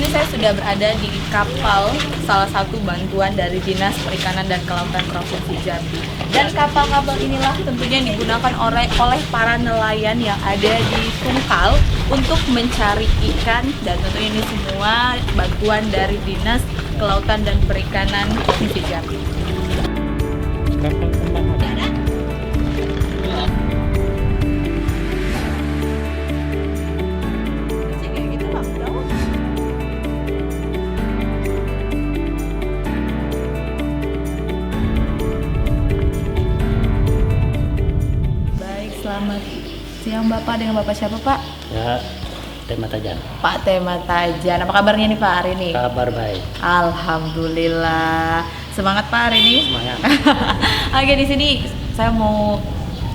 ini saya sudah berada di kapal salah satu bantuan dari Dinas Perikanan dan Kelautan Provinsi Jambi. Dan kapal-kapal inilah tentunya digunakan oleh para nelayan yang ada di Tungkal untuk mencari ikan, dan tentunya ini semua bantuan dari Dinas Kelautan dan Perikanan Provinsi Jambi. Selamat siang Bapak, dengan Bapak siapa Pak? Ya, Tema Tajan. Pak Tema Tajan, apa kabarnya nih Pak hari ini? Kabar baik. Alhamdulillah. Semangat Pak hari ini? Semangat. Oke, di sini saya mau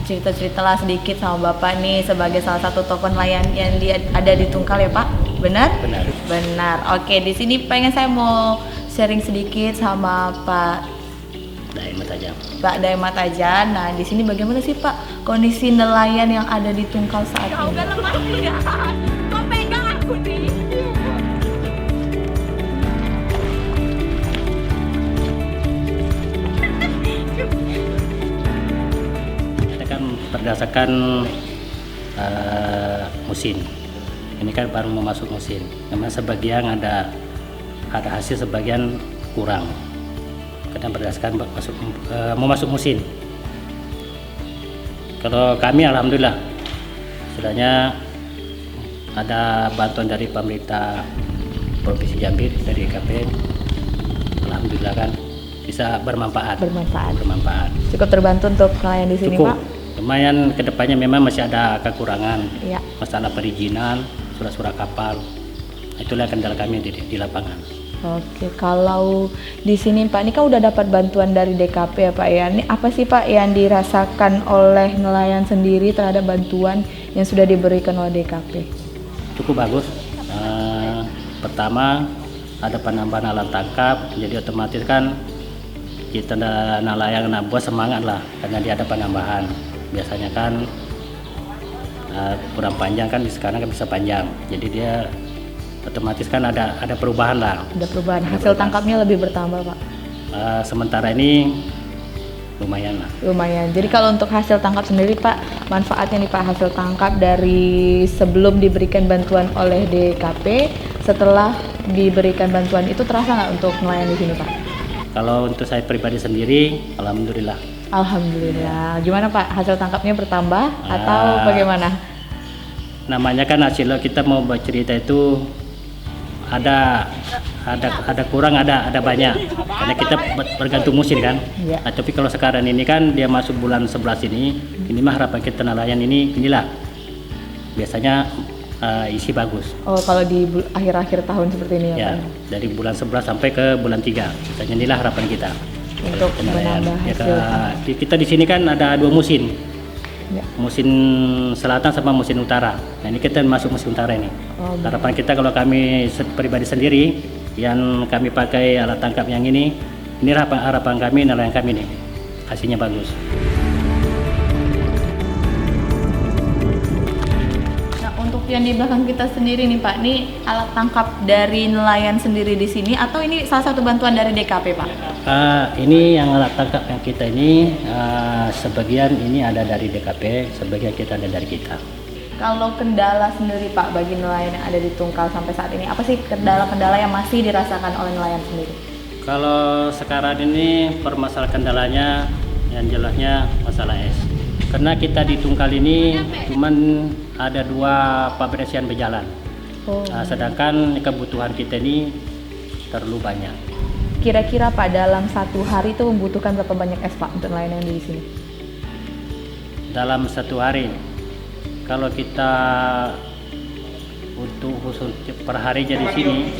cerita-cerita lah sedikit sama Bapak nih sebagai salah satu tokoh nelayan yang ada di Tungkal ya Pak? Benar? Benar. Benar. Oke, di sini saya mau sharing sedikit sama Pak Daima Tajan. Pak Daima Tajan. Nah, di sini bagaimana sih Pak kondisi nelayan yang ada di Tungkal saat ini? Udah lemah ya. Kok pegang aku nih? Kita kan berdasarkan musim. Ini kan baru mau masuk musim. Memang sebagian ada hasil, sebagian kurang. Karena berdasarkan mau masuk musim. Kalau kami alhamdulillah sudahnya ada bantuan dari pemerintah Provinsi Jambi dari DKP. Alhamdulillah kan bisa bermanfaat. Cukup terbantu untuk nelayan di sini Cukup. Pak? Lumayan kedepannya memang masih ada kekurangan. Iya. Masalah perizinan, surat-surat kapal. Itulah kendala kami di lapangan. Oke, kalau di sini Pak, ini kan udah dapat bantuan dari DKP ya Pak ya. Ini apa sih Pak yang dirasakan oleh nelayan sendiri terhadap bantuan yang sudah diberikan oleh DKP? Cukup bagus. Pertama ada penambahan alat tangkap, jadi otomatis kan kita nelayan buat semangat lah, karena dia ada penambahan. Biasanya kan kurang panjang kan, sekarang kan bisa panjang, jadi dia otomatis kan ada perubahan lah. Ada perubahan, hasil tangkapnya lebih bertambah Pak? Sementara ini lumayan lah. Lumayan. Jadi kalau untuk hasil tangkap sendiri Pak, manfaatnya nih Pak, hasil tangkap dari sebelum diberikan bantuan oleh DKP, setelah diberikan bantuan itu terasa nggak untuk nelayan di sini Pak? Kalau untuk saya pribadi sendiri, alhamdulillah. Alhamdulillah. Gimana Pak, hasil tangkapnya bertambah atau bagaimana? Namanya kan hasil kita mau bercerita itu ada kurang, ada banyak, karena kita bergantung musim kan. Ya. Nah, tapi kalau sekarang ini kan dia masuk bulan 11 ini mah harapan kita nelayan inilah biasanya isi bagus. Oh, kalau di akhir-akhir tahun seperti ini Ya, Pak? dari bulan 11 sampai ke bulan 3 biasanya inilah harapan kita Untuk menambah hasil. Kita di sini kan ada 2 musim. Ya. Musim selatan sama musim utara. Nah, ini kita masuk musim utara ini. Oh, Harapan kita kalau kami pribadi sendiri yang kami pakai alat tangkap yang ini harapan kami, nelayan kami nih hasilnya bagus. Nah, untuk yang di belakang kita sendiri nih Pak, ini alat tangkap dari nelayan sendiri di sini atau ini salah satu bantuan dari DKP Pak? Ini yang alat tangkap yang kita ini sebagian ini ada dari DKP, sebagian kita ada dari kita. Kalau kendala sendiri Pak bagi nelayan yang ada di Tungkal sampai saat ini, apa sih kendala-kendala yang masih dirasakan oleh nelayan sendiri? Kalau sekarang ini permasalahan kendalanya yang jelasnya masalah es. Karena kita di Tungkal ini cuman ada 2 pabrik es yang berjalan. Oh. Sedangkan kebutuhan kita ini terlalu banyak. Kira-kira Pak dalam satu hari itu membutuhkan berapa banyak es Pak untuk nelayan yang di sini? Dalam satu hari, kalau kita untuk khusus per hari jadi sini,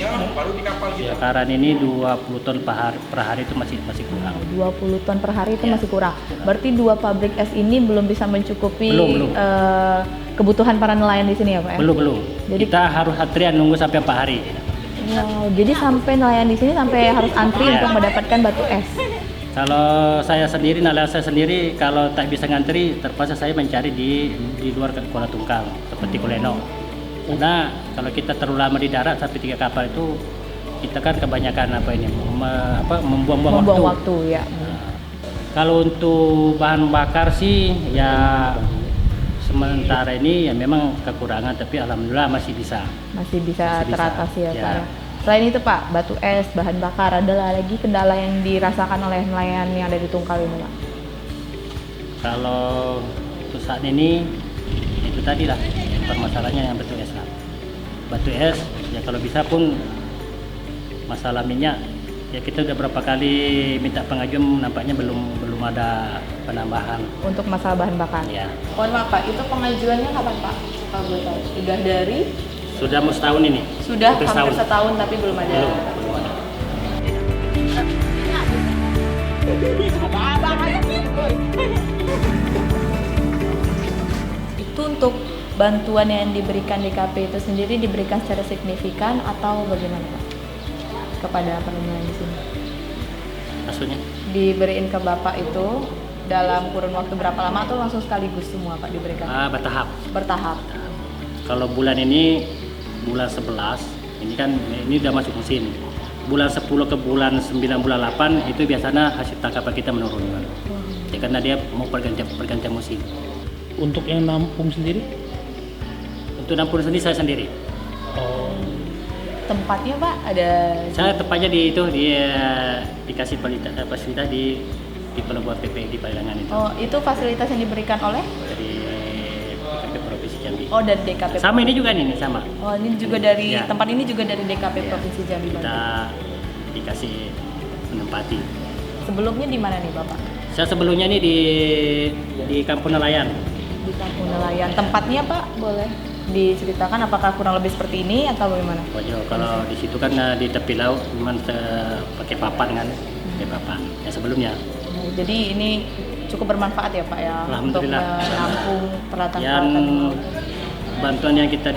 sekarang ini 20 ton per hari itu masih kurang. 20 ton per hari itu Ya. masih kurang. Berarti 2 pabrik es ini belum bisa mencukupi Belum. kebutuhan para nelayan di sini ya Pak? Belum. Jadi- Kita harus antrian nunggu sampai 4 hari. Wow, jadi sampai nelayan di sini sampai harus antri Ya. untuk mendapatkan batu es. Kalau saya sendiri, nelayan saya sendiri, kalau tak bisa ngantri, terpaksa saya mencari di luar Kuala Tungkal, seperti Kuleno. Karena kalau kita terlalu lama di darat sampai 3 kapal itu kita kan kebanyakan membuang-buang waktu ya. Kalau untuk bahan bakar sih ya sementara ini ya memang kekurangan, tapi alhamdulillah masih bisa teratasi ya Pak ya. Selain itu Pak, batu es, bahan bakar, ada lagi kendala yang dirasakan oleh nelayan yang ada di Tungkal ini Pak? Kalau untuk saat ini itu tadi lah permasalahannya yang batu es lah. Batu es ya kalau bisa pun masalah minyak ya kita udah berapa kali minta pengajuan, nampaknya belum ada penambahan untuk masalah bahan bakar. Ya. Mohon maaf Pak, itu pengajuannya kapan Pak? Kalau boleh tahu. Sudah mau setahun ini. Sudah hampir setahun tapi belum ada. Belum ada. Itu untuk bantuan yang diberikan DKP itu sendiri diberikan secara signifikan atau bagaimana Pak? Kepada penelayan di sini. Maksudnya? Diberiin ke Bapak itu dalam kurun waktu berapa lama atau langsung sekaligus semua Pak diberikan? Bertahap. Kalau bulan ini bulan 11 ini kan ini udah masuk musim. Bulan 10 ke bulan 9 bulan 8 itu biasanya hasil tangkapan kita menurun. Ya, karena dia mau pergantian musim. Untuk yang nampung sendiri? Untuk nampung sendiri saya sendiri. Tempatnya Pak ada? Saya tempatnya dikasih fasilitas di pelabuhan PP di Palilangan itu. Oh, itu fasilitas yang diberikan oleh? Dari DKP Provinsi Jambi. Oh, dari DKP. Sama ini juga nih sama. Oh, ini juga dari tempat ini juga dari DKP Provinsi Jambi. Kita dikasih menempati. Sebelumnya di mana nih Bapak? Saya sebelumnya nih di Kampung Nelayan. Di Kampung Nelayan. Tempatnya Pak boleh diceritakan apakah kurang lebih seperti ini atau bagaimana? Oh, kalau di situ kan di tepi laut memang pakai papan kan, pakai papan. Ya sebelumnya. Jadi ini cukup bermanfaat ya Pak ya untuk menampung peralatan-peralatan. Bantuan yang kita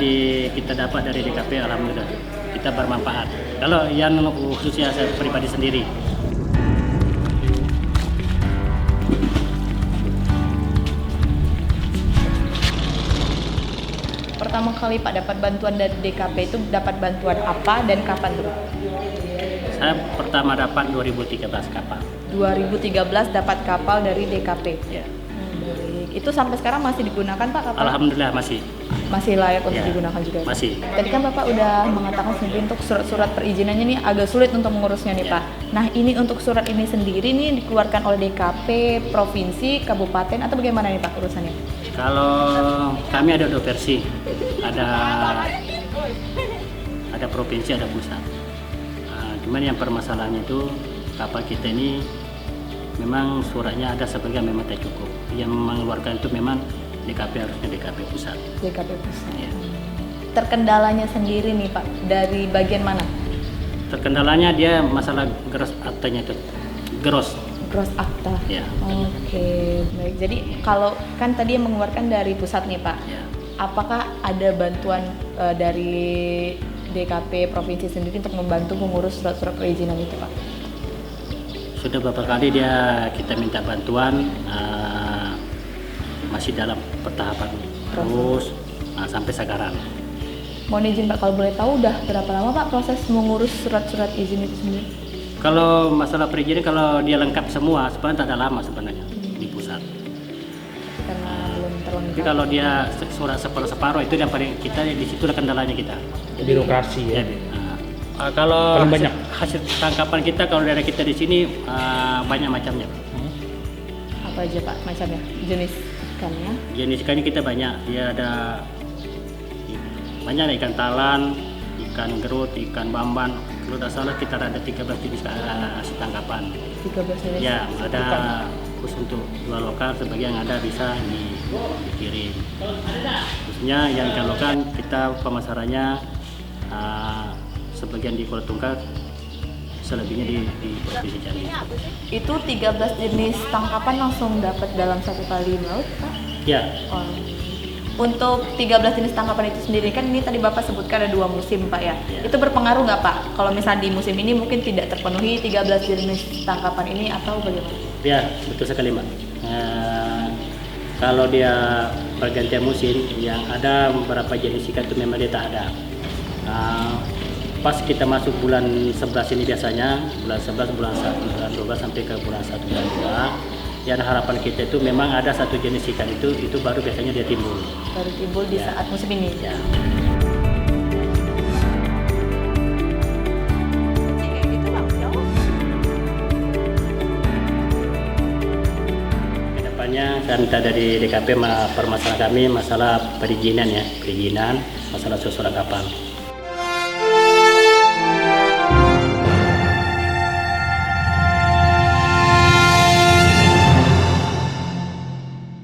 dapat dari DKP alhamdulillah kita bermanfaat. Kalau yang khususnya saya pribadi sendiri. Pertama kali Pak dapat bantuan dari DKP itu dapat bantuan apa dan kapan tuh? Saya pertama dapat 2013 kapal. 2013 dapat kapal dari DKP. Ya. Baik. Itu sampai sekarang masih digunakan Pak kapal? Alhamdulillah masih. Masih layak untuk digunakan juga. Masih. Tadi kan Bapak udah mengatakan sendiri untuk surat-surat perizinannya nih agak sulit untuk mengurusnya nih Pak. Nah ini untuk surat ini sendiri nih dikeluarkan oleh DKP, provinsi, kabupaten atau bagaimana nih Pak urusannya? Kalau kami ada 2 versi, ada provinsi, ada pusat. Cuman yang permasalahannya itu kapal kita ini memang suratnya ada sebagian memang tak cukup. Yang mengeluarkan itu memang DKP, harusnya DKP pusat. DKP pusat. Ya. Terkendalanya sendiri nih Pak dari bagian mana? Terkendalanya dia masalah gross aktanya itu, gross akta. Ya. Oke, baik. Jadi kalau kan tadi yang mengeluarkan dari pusat nih Pak, Ya. apakah ada bantuan dari DKP provinsi sendiri untuk membantu mengurus surat-surat perizinan itu Pak? Sudah beberapa kali kita minta bantuan, masih dalam pertahapan terus sampai sekarang. Mohon izin Pak, kalau boleh tahu udah berapa lama Pak proses mengurus surat-surat izin itu sendiri? Kalau masalah perizinan kalau dia lengkap semua sebenarnya tak ada lama sebenarnya di pusat. Karena belum terlengkap. Tapi kalau dia surat separuh itu yang paling kita di situ kendalanya kita. Birokrasi ya. Kalau paling banyak hasil tangkapan kita kalau daerah kita di sini banyak macamnya. Apa aja Pak macamnya? Jenis ikannya? Jenis ikannya kita banyak. Dia ada banyak ikan talan, ikan gerut, ikan bamban. Kalau tidak salah kita ada 13 jenis hasil tangkapan. 13 jenis. Ya, ada khusus untuk jual lokal, sebagian ada bisa dikirim. Khususnya yang ikan lokal kita pemasarannya sebagian di Kuala Tungkal, selebihnya di Provinsi Jambi. Itu 13 jenis tangkapan langsung dapat dalam satu kali laut Pak? Ya. Untuk 13 jenis tangkapan itu sendiri kan ini tadi Bapak sebutkan ada 2 musim Pak ya. Itu berpengaruh nggak Pak? Kalau misalnya di musim ini mungkin tidak terpenuhi 13 jenis tangkapan ini atau bagaimana? Ya, betul sekali Mbak. Kalau dia pergantian musim, yang ada beberapa jenis ikan itu memang dia tak ada. Pas kita masuk bulan 11 ini biasanya, bulan 11, bulan 1, bulan 12 sampai ke bulan 1, bulan 2, yang harapan kita itu memang ada satu jenis ikan itu baru biasanya dia timbul. Baru timbul di Ya. saat musim ini. Ya. Kayak gitu Bang. Kedepannya kan dari DKP permasalahan kami masalah perizinan, masalah susulan kapal.